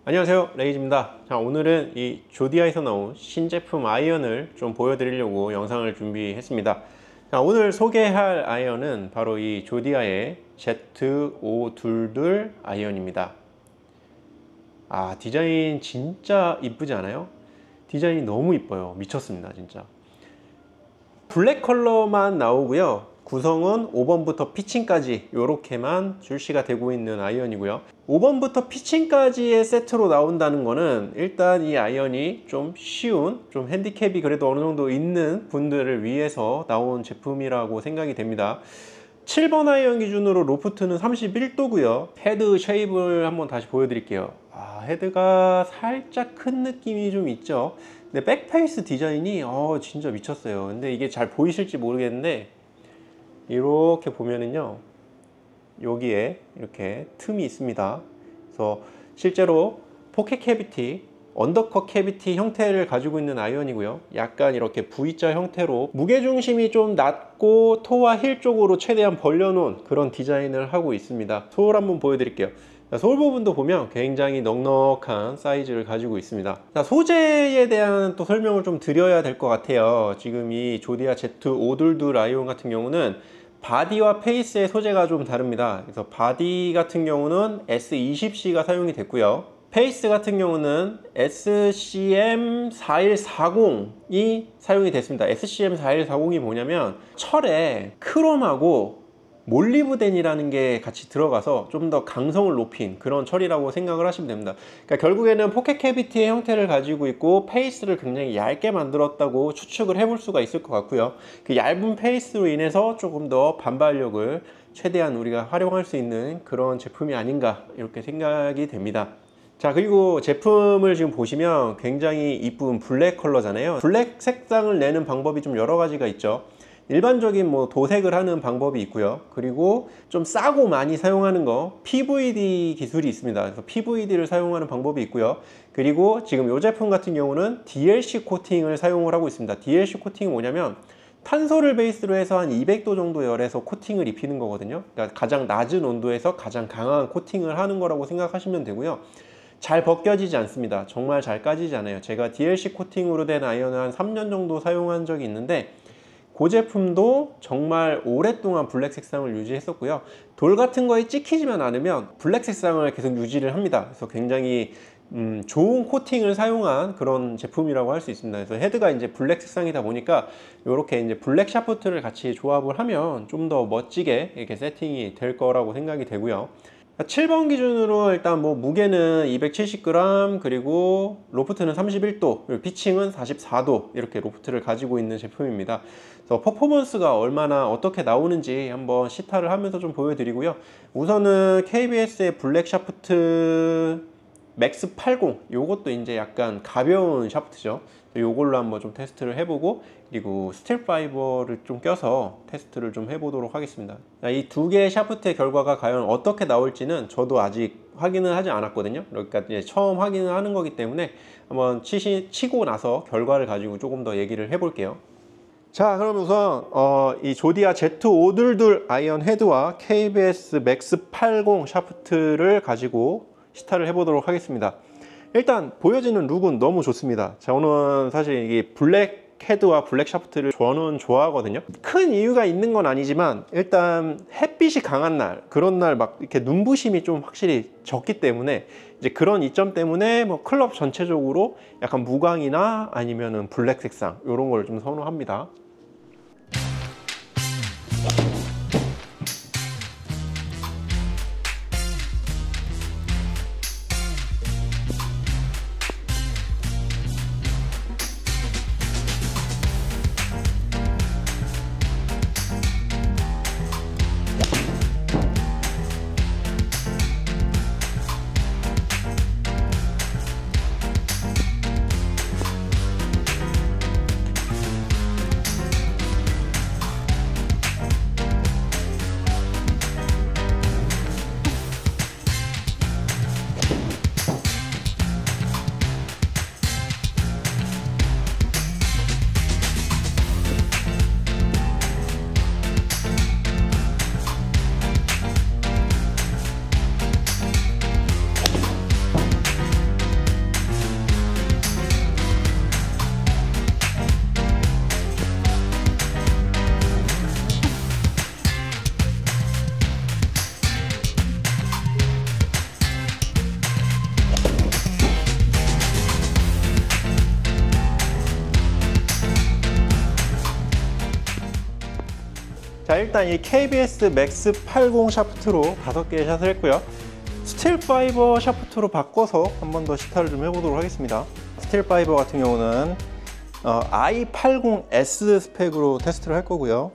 안녕하세요, 레이즈입니다. 자, 오늘은 이 조디아에서 나온 신제품 아이언을 좀 보여드리려고 영상을 준비했습니다. 자, 오늘 소개할 아이언은 바로 이 조디아의 Z522 아이언입니다. 디자인 진짜 이쁘지 않아요? 디자인이 너무 이뻐요. 미쳤습니다, 진짜. 블랙 컬러만 나오고요. 구성은 5번부터 피칭까지 이렇게만 출시가 되고 있는 아이언이고요. 5번부터 피칭까지의 세트로 나온다는 거는 일단 이 아이언이 좀 쉬운, 좀 핸디캡이 그래도 어느 정도 있는 분들을 위해서 나온 제품이라고 생각이 됩니다. 7번 아이언 기준으로 로프트는 31도고요. 헤드 쉐입을 한번 다시 보여드릴게요. 헤드가 살짝 큰 느낌이 좀 있죠. 근데 백페이스 디자인이 진짜 미쳤어요. 근데 이게 잘 보이실지 모르겠는데 이렇게 보면은요, 여기에 이렇게 틈이 있습니다. 그래서 실제로 포켓 캐비티, 언더컷 캐비티 형태를 가지고 있는 아이언이고요. 약간 이렇게 V자 형태로 무게중심이 좀 낮고 토와 힐 쪽으로 최대한 벌려놓은 그런 디자인을 하고 있습니다. 소울 한번 보여드릴게요. 소울 부분도 보면 굉장히 넉넉한 사이즈를 가지고 있습니다. 자, 소재에 대한 또 설명을 좀 드려야 될 것 같아요. 지금 이 조디아 Z522 아이언 같은 경우는 바디와 페이스의 소재가 좀 다릅니다. 그래서 바디 같은 경우는 S20C가 사용이 됐고요. 페이스 같은 경우는 SCM4140이 사용이 됐습니다. SCM4140이 뭐냐면 철에 크롬하고 몰리브덴이라는 게 같이 들어가서 좀 더 강성을 높인 그런 철이라고 생각을 하시면 됩니다. 그러니까 결국에는 포켓 캐비티의 형태를 가지고 있고 페이스를 굉장히 얇게 만들었다고 추측을 해볼 수가 있을 것 같고요. 그 얇은 페이스로 인해서 조금 더 반발력을 최대한 우리가 활용할 수 있는 그런 제품이 아닌가 이렇게 생각이 됩니다. 자, 그리고 제품을 지금 보시면 굉장히 이쁜 블랙 컬러잖아요. 블랙 색상을 내는 방법이 좀 여러 가지가 있죠. 일반적인 도색을 하는 방법이 있고요. 그리고 좀 싸고 많이 사용하는 거 PVD 기술이 있습니다. 그래서 PVD를 사용하는 방법이 있고요. 그리고 지금 이 제품 같은 경우는 DLC 코팅을 사용을 하고 있습니다. DLC 코팅이 뭐냐면 탄소를 베이스로 해서 한 200도 정도 열에서 코팅을 입히는 거거든요. 그러니까 가장 낮은 온도에서 가장 강한 코팅을 하는 거라고 생각하시면 되고요. 잘 벗겨지지 않습니다. 정말 잘 까지지 않아요. 제가 DLC 코팅으로 된 아이언을 한 3년 정도 사용한 적이 있는데 그 제품도 정말 오랫동안 블랙 색상을 유지했었고요. 돌 같은 거에 찍히지만 않으면 블랙 색상을 계속 유지를 합니다. 그래서 굉장히 좋은 코팅을 사용한 그런 제품이라고 할 수 있습니다. 그래서 헤드가 이제 블랙 색상이다 보니까 이렇게 이제 블랙 샤프트를 같이 조합을 하면 좀 더 멋지게 이렇게 세팅이 될 거라고 생각이 되고요. 7번 기준으로 일단 무게는 270g, 그리고 로프트는 31도, 그리고 피칭은 44도 이렇게 로프트를 가지고 있는 제품입니다. 그래서 퍼포먼스가 얼마나 어떻게 나오는지 한번 시타를 하면서 좀 보여드리고요. 우선은 KBS의 블랙 샤프트 맥스 80, 요것도 이제 약간 가벼운 샤프트죠. 요걸로 한번 좀 테스트를 해보고, 그리고 스틸 파이버를 좀 껴서 테스트를 좀 해보도록 하겠습니다. 이 두 개의 샤프트의 결과가 과연 어떻게 나올지는 저도 아직 확인을 하지 않았거든요. 그러니까 이제 처음 확인을 하는 거기 때문에 한번 치고 나서 결과를 가지고 조금 더 얘기를 해볼게요. 자, 그럼 우선 이 조디아 Z522 아이언 헤드와 KBS 맥스 80 샤프트를 가지고 시타를 해보도록 하겠습니다. 일단 보여지는 룩은 너무 좋습니다. 저는 사실 이게 블랙 헤드와 블랙 샤프트를 저는 좋아하거든요. 큰 이유가 있는 건 아니지만 일단 햇빛이 강한 날, 그런 날 막 이렇게 눈부심이 좀 확실히 적기 때문에 이제 그런 이점 때문에 클럽 전체적으로 약간 무광이나 아니면은 블랙 색상 이런 걸 좀 선호합니다. 자, 일단 이 KBS 맥스 80 샤프트로 5개의 샷을 했고요. 스틸 파이버 샤프트로 바꿔서 한 번 더 시타를 좀 해보도록 하겠습니다. 스틸 파이버 같은 경우는 i80S 스펙으로 테스트를 할 거고요.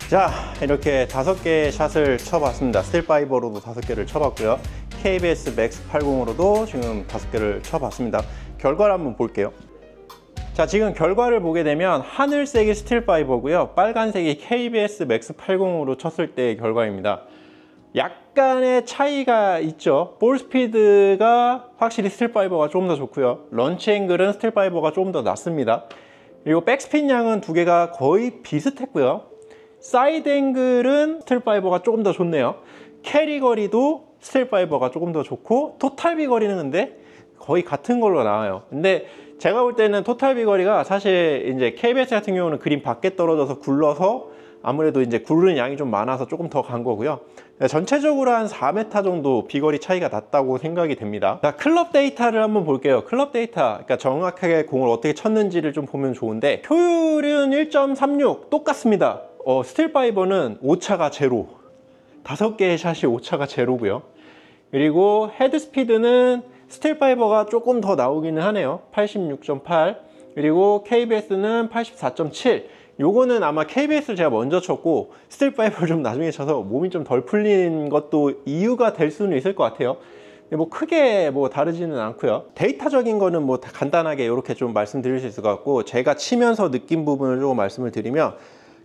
자, 이렇게 5개의 샷을 쳐봤습니다. 스틸 파이버로도 5개를 쳐봤고요. KBS 맥스 80으로도 지금 5개를 쳐봤습니다. 결과를 한번 볼게요. 자, 지금 결과를 보게 되면 하늘색이 스틸 파이버고요. 빨간색이 KBS 맥스 80으로 쳤을 때의 결과입니다. 약간의 차이가 있죠. 볼 스피드가 확실히 스틸 파이버가 조금 더 좋고요. 런치 앵글은 스틸 파이버가 조금 더 낮습니다. 그리고 백스핀 양은 두 개가 거의 비슷했고요. 사이드 앵글은 스틸 파이버가 조금 더 좋네요. 캐리 거리도 스틸 파이버가 조금 더 좋고, 토탈 비거리는 근데 거의 같은 걸로 나와요. 근데 제가 볼 때는 토탈 비거리가 사실 이제 KBS 같은 경우는 그린 밖에 떨어져서 굴러서 아무래도 이제 구르는 양이 좀 많아서 조금 더 간 거고요. 전체적으로 한 4m 정도 비거리 차이가 났다고 생각이 됩니다. 자, 클럽 데이터를 한번 볼게요. 클럽 데이터, 그러니까 정확하게 공을 어떻게 쳤는지를 좀 보면 좋은데, 효율은 1.36 똑같습니다. 스틸 파이버는 오차가 제로, 5개의 샷이 오차가 제로고요. 그리고 헤드 스피드는 스틸 파이버가 조금 더 나오기는 하네요. 86.8. 그리고 KBS는 84.7. 요거는 아마 KBS를 제가 먼저 쳤고 스틸 파이버를 좀 나중에 쳐서 몸이 좀 덜 풀린 것도 이유가 될 수는 있을 것 같아요. 뭐 크게 뭐 다르지는 않고요. 데이터적인 거는 뭐 간단하게 이렇게 좀 말씀드릴 수 있을 것 같고, 제가 치면서 느낀 부분을 조금 말씀을 드리면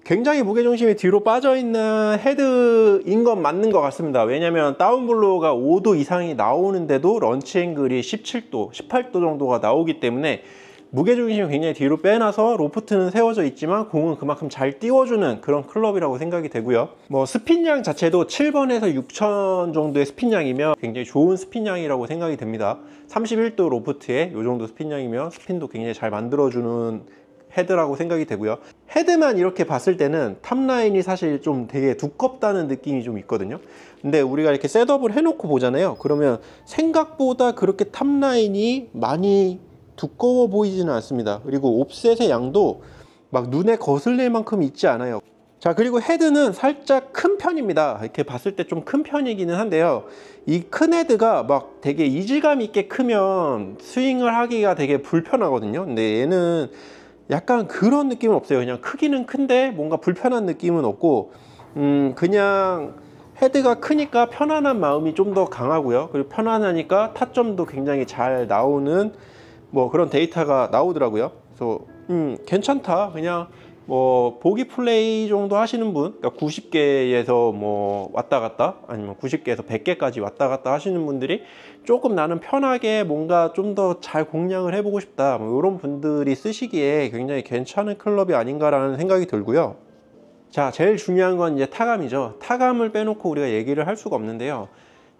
굉장히 무게중심이 뒤로 빠져있는 헤드인 건 맞는 것 같습니다. 왜냐면 다운블로우가 5도 이상이 나오는데도 런치 앵글이 17도, 18도 정도가 나오기 때문에 무게중심이 굉장히 뒤로 빼놔서 로프트는 세워져 있지만 공은 그만큼 잘 띄워주는 그런 클럽이라고 생각이 되고요. 뭐 스핀양 자체도 7번에서 6천 정도의 스핀양이면 굉장히 좋은 스핀양이라고 생각이 됩니다. 31도 로프트에 이 정도 스핀양이면 스핀도 굉장히 잘 만들어주는 헤드라고 생각이 되고요. 헤드만 이렇게 봤을 때는 탑라인이 사실 좀 되게 두껍다는 느낌이 좀 있거든요. 근데 우리가 이렇게 셋업을 해놓고 보잖아요. 그러면 생각보다 그렇게 탑라인이 많이 두꺼워 보이지는 않습니다. 그리고 옵셋의 양도 막 눈에 거슬릴 만큼 있지 않아요. 자, 그리고 헤드는 살짝 큰 편입니다. 이렇게 봤을 때 좀 큰 편이기는 한데요. 이 큰 헤드가 막 되게 이질감 있게 크면 스윙을 하기가 되게 불편하거든요. 근데 얘는 약간 그런 느낌은 없어요. 그냥 크기는 큰데 뭔가 불편한 느낌은 없고, 그냥 헤드가 크니까 편안한 마음이 좀 더 강하고요. 그리고 편안하니까 타점도 굉장히 잘 나오는 뭐 그런 데이터가 나오더라고요. 그래서 괜찮다. 그냥 뭐 보기 플레이 정도 하시는 분, 그러니까 90개에서 뭐 왔다 갔다, 아니면 90개에서 100개까지 왔다 갔다 하시는 분들이 조금 나는 편하게 뭔가 좀 더 잘 공략을 해보고 싶다, 뭐 이런 분들이 쓰시기에 굉장히 괜찮은 클럽이 아닌가라는 생각이 들고요. 자, 제일 중요한 건 이제 타감이죠. 타감을 빼놓고 우리가 얘기를 할 수가 없는데요.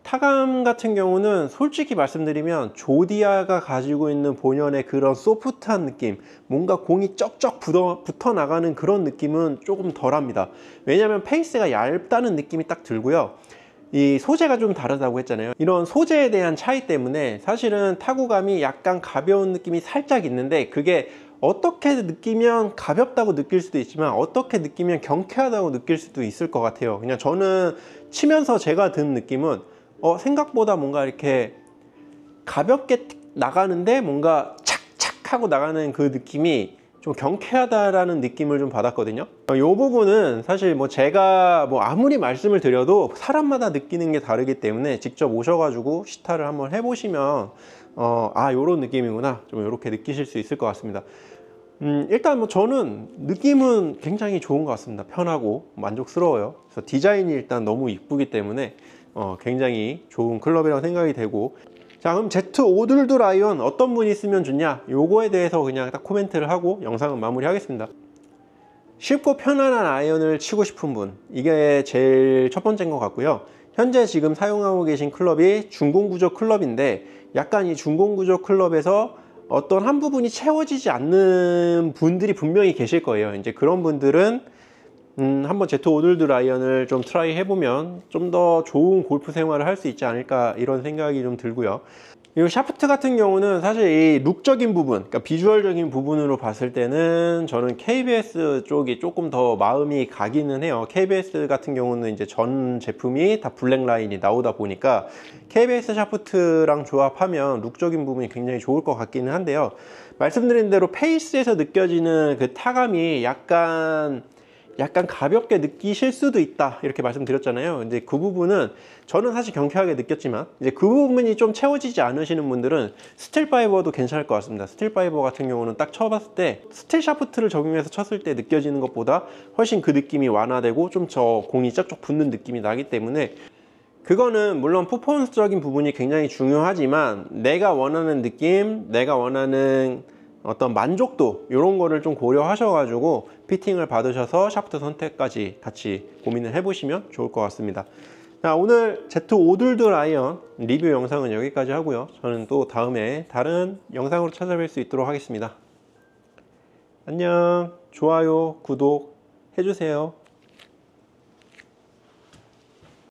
타감 같은 경우는 솔직히 말씀드리면 조디아가 가지고 있는 본연의 그런 소프트한 느낌, 뭔가 공이 쩍쩍 붙어 나가는 그런 느낌은 조금 덜합니다. 왜냐하면 페이스가 얇다는 느낌이 딱 들고요. 이 소재가 좀 다르다고 했잖아요. 이런 소재에 대한 차이 때문에 사실은 타구감이 약간 가벼운 느낌이 살짝 있는데, 그게 어떻게 느끼면 가볍다고 느낄 수도 있지만 어떻게 느끼면 경쾌하다고 느낄 수도 있을 것 같아요. 그냥 저는 치면서 제가 든 느낌은 생각보다 뭔가 이렇게 가볍게 나가는데 뭔가 착착 하고 나가는 그 느낌이 좀 경쾌하다라는 느낌을 좀 받았거든요. 이 부분은 사실 뭐 제가 뭐 아무리 말씀을 드려도 사람마다 느끼는 게 다르기 때문에 직접 오셔가지고 시타를 한번 해보시면 요런 느낌이구나, 좀 이렇게 느끼실 수 있을 것 같습니다. 일단 뭐 저는 느낌은 굉장히 좋은 것 같습니다. 편하고 만족스러워요. 그래서 디자인이 일단 너무 이쁘기 때문에 굉장히 좋은 클럽이라고 생각이 되고, 자, 그럼 Z522 라이온 어떤 분이 쓰면 좋냐, 요거에 대해서 그냥 딱 코멘트를 하고 영상은 마무리 하겠습니다. 쉽고 편안한 아이언을 치고 싶은 분, 이게 제일 첫 번째인 것 같고요. 현재 지금 사용하고 계신 클럽이 중공구조 클럽인데, 약간 이 중공구조 클럽에서 어떤 한 부분이 채워지지 않는 분들이 분명히 계실 거예요. 이제 그런 분들은 한번 Z522 라이언을 좀 트라이 해보면 좀 더 좋은 골프 생활을 할 수 있지 않을까, 이런 생각이 좀 들고요. 이 샤프트 같은 경우는 사실 이 룩적인 부분, 그러니까 비주얼적인 부분으로 봤을 때는 저는 KBS 쪽이 조금 더 마음이 가기는 해요. KBS 같은 경우는 이제 전 제품이 다 블랙 라인이 나오다 보니까 KBS 샤프트랑 조합하면 룩적인 부분이 굉장히 좋을 것 같기는 한데요. 말씀드린 대로 페이스에서 느껴지는 그 타감이 약간 가볍게 느끼실 수도 있다, 이렇게 말씀드렸잖아요. 근데 그 부분은 저는 사실 경쾌하게 느꼈지만, 이제 그 부분이 좀 채워지지 않으시는 분들은 스틸 파이버도 괜찮을 것 같습니다. 스틸 파이버 같은 경우는 딱 쳐봤을 때 스틸 샤프트를 적용해서 쳤을 때 느껴지는 것보다 훨씬 그 느낌이 완화되고 좀 저 공이 쩍쩍 붙는 느낌이 나기 때문에, 그거는 물론 퍼포먼스적인 부분이 굉장히 중요하지만 내가 원하는 느낌, 내가 원하는 어떤 만족도, 이런 거를 좀 고려하셔가지고 피팅을 받으셔서 샤프트 선택까지 같이 고민을 해보시면 좋을 것 같습니다. 자, 오늘 Z522 라이언 리뷰 영상은 여기까지 하고요. 저는 또 다음에 다른 영상으로 찾아뵐 수 있도록 하겠습니다. 안녕. 좋아요, 구독 해주세요.